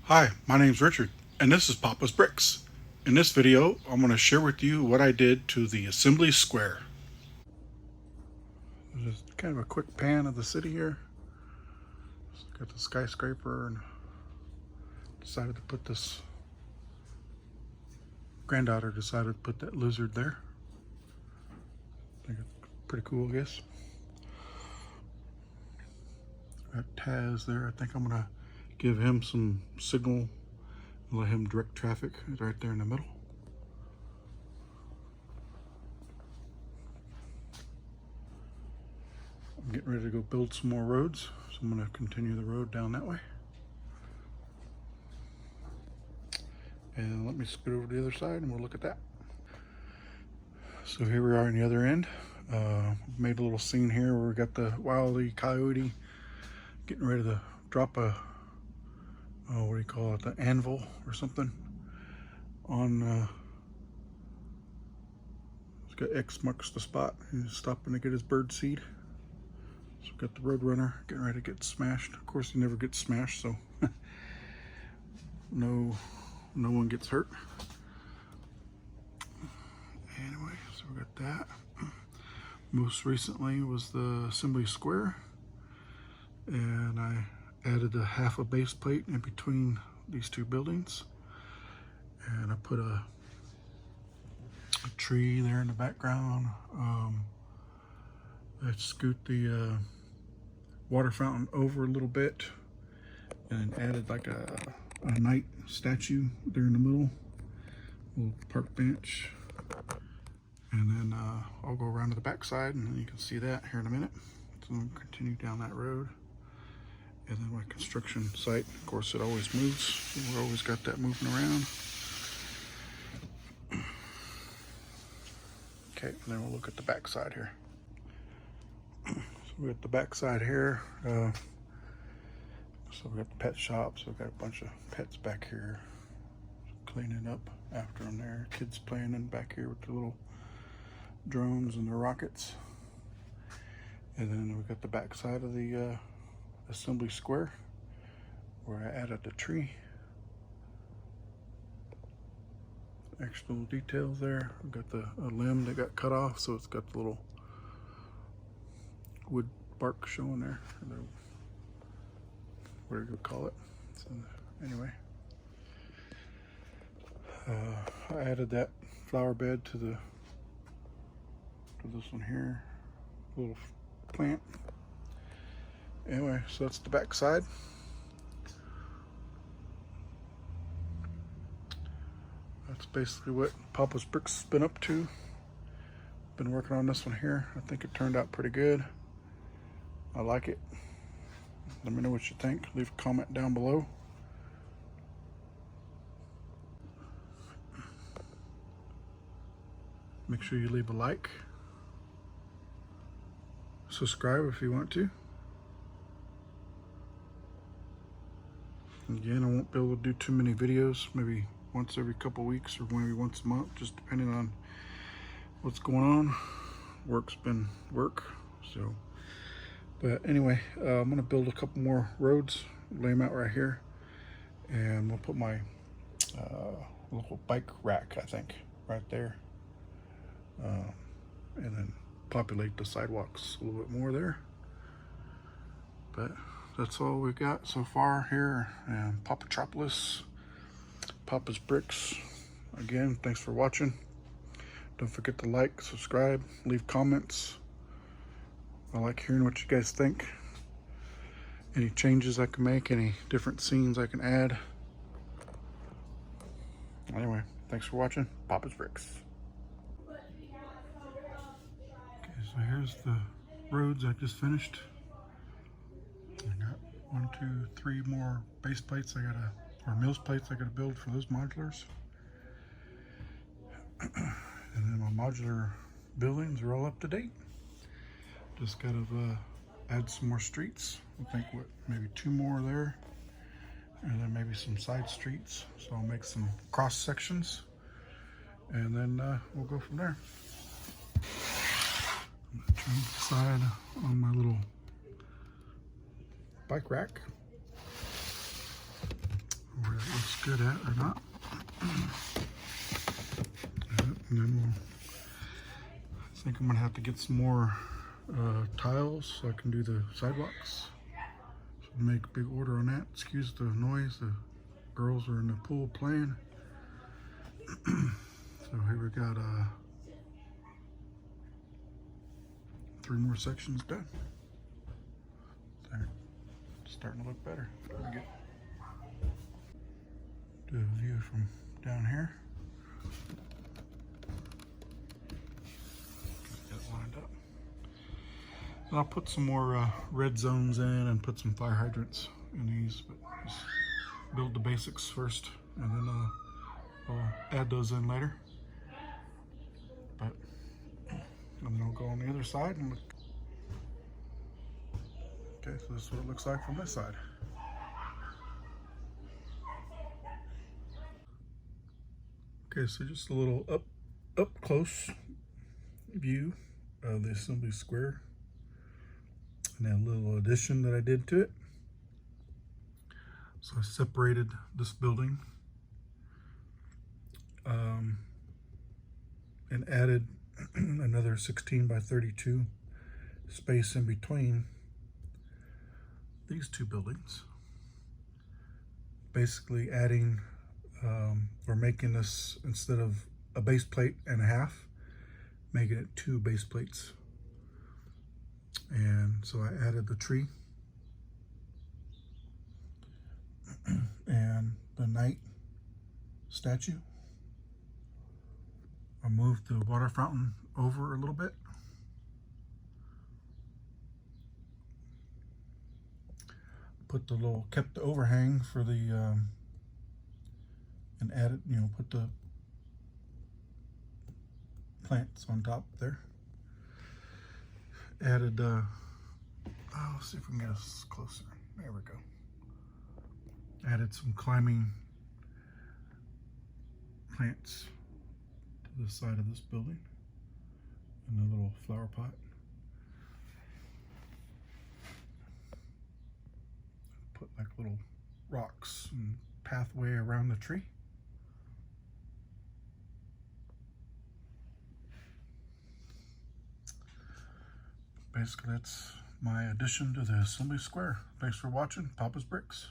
Hi, my name's Richard, and this is Papa's Bricks. In this video, I'm going to share with you what I did to the assembly square. Just kind of a quick pan of the city here. Just got the skyscraper and decided to put this, granddaughter decided to put that lizard there. I think it's pretty cool, I guess. Got Taz there. I think I'm going to give him some signal and let him direct traffic right there in the middle. I'm getting ready to go build some more roads, so I'm going to continue the road down that way. And let me scoot over to the other side and we'll look at that. So here we are on the other end. Made a little scene here where we got the Wile E. Coyote getting ready to drop a, what do you call it, the anvil or something on, it's got X marks the spot. He's stopping to get his bird seed. So we've got the Roadrunner getting ready to get smashed. Of course, he never gets smashed, so no one gets hurt. Anyway, so we got that. Most recently was the assembly square, and I added a half a base plate in between these two buildings, and I put a tree there in the background. I scoot the water fountain over a little bit and added like a knight statue there in the middle, little park bench. And then I'll go around to the back side and you can see that here in a minute. So I'm going to continue down that road. And then my construction site, of course, it always moves. So we've always got that moving around. Okay, and then we'll look at the back side here. So we got the back side here. So we got the pet shop. So we've got a bunch of pets back here. Cleaning up after them there. Kids playing in back here with their little drones and the rockets. And then we got the back side of the assembly square where I added the tree. Extra little details there. We got a limb that got cut off, so it's got the little wood bark showing there. What do you call it? So anyway, I added that flower bed to this one here, little plant. Anyway, so that's the back side. That's basically what Papa's Bricks has been up to. Been working on this one here. I think it turned out pretty good. I like it. Let me know what you think. Leave a comment down below. Make sure you leave a like. Subscribe if you want to. Again, I won't be able to do too many videos, maybe once every couple weeks or maybe once a month, just depending on what's going on. Work's been work, so. But anyway, I'm gonna build a couple more roads, lay them out right here, and we'll put my local bike rack, I think, right there. And then populate the sidewalks a little bit more there. But that's all we've got so far here in Papatropolis, Papa's Bricks. Again, thanks for watching. Don't forget to like, subscribe, leave comments. I like hearing what you guys think. Any changes I can make, any different scenes I can add. Anyway, thanks for watching. Papa's Bricks. Okay, so here's the roads I just finished. I got 1, 2, 3 more base plates or mills plates I gotta build for those modulars. And then my modular buildings are all up to date. Just gotta add some more streets. I think maybe 2 more there, and then maybe some side streets. So I'll make some cross sections, and then we'll go from there. I'm gonna turn the side on my little bike rack. Where good at or not. And then I think I'm gonna have to get some more tiles so I can do the sidewalks. So make a big order on that. Excuse the noise, the girls are in the pool playing. So here we got 3 more sections done. There, starting to look better. Do a view from down here. Get it lined up. And I'll put some more red zones in and put some fire hydrants in these, but just build the basics first, and then I'll add those in later. But and then I'll go on the other side and look. Okay, so this is what it looks like from this side. Okay, so just a little up close view of the assembly square and that little addition that I did to it. So I separated this building and added another 16 by 32 space in between these 2 buildings. Basically adding or making this, instead of a base plate and a half, making it 2 base plates. And so I added the tree and the knight statue. I moved the water fountain over a little bit. Put the little, kept the overhang for the and added, put the plants on top there. Added let's see if we can get us closer. There we go. Added some climbing plants to the side of this building and a little flower pot. Put like little rocks and pathway around the tree. Basically, that's my addition to the assembly square. Thanks for watching Papa's Bricks.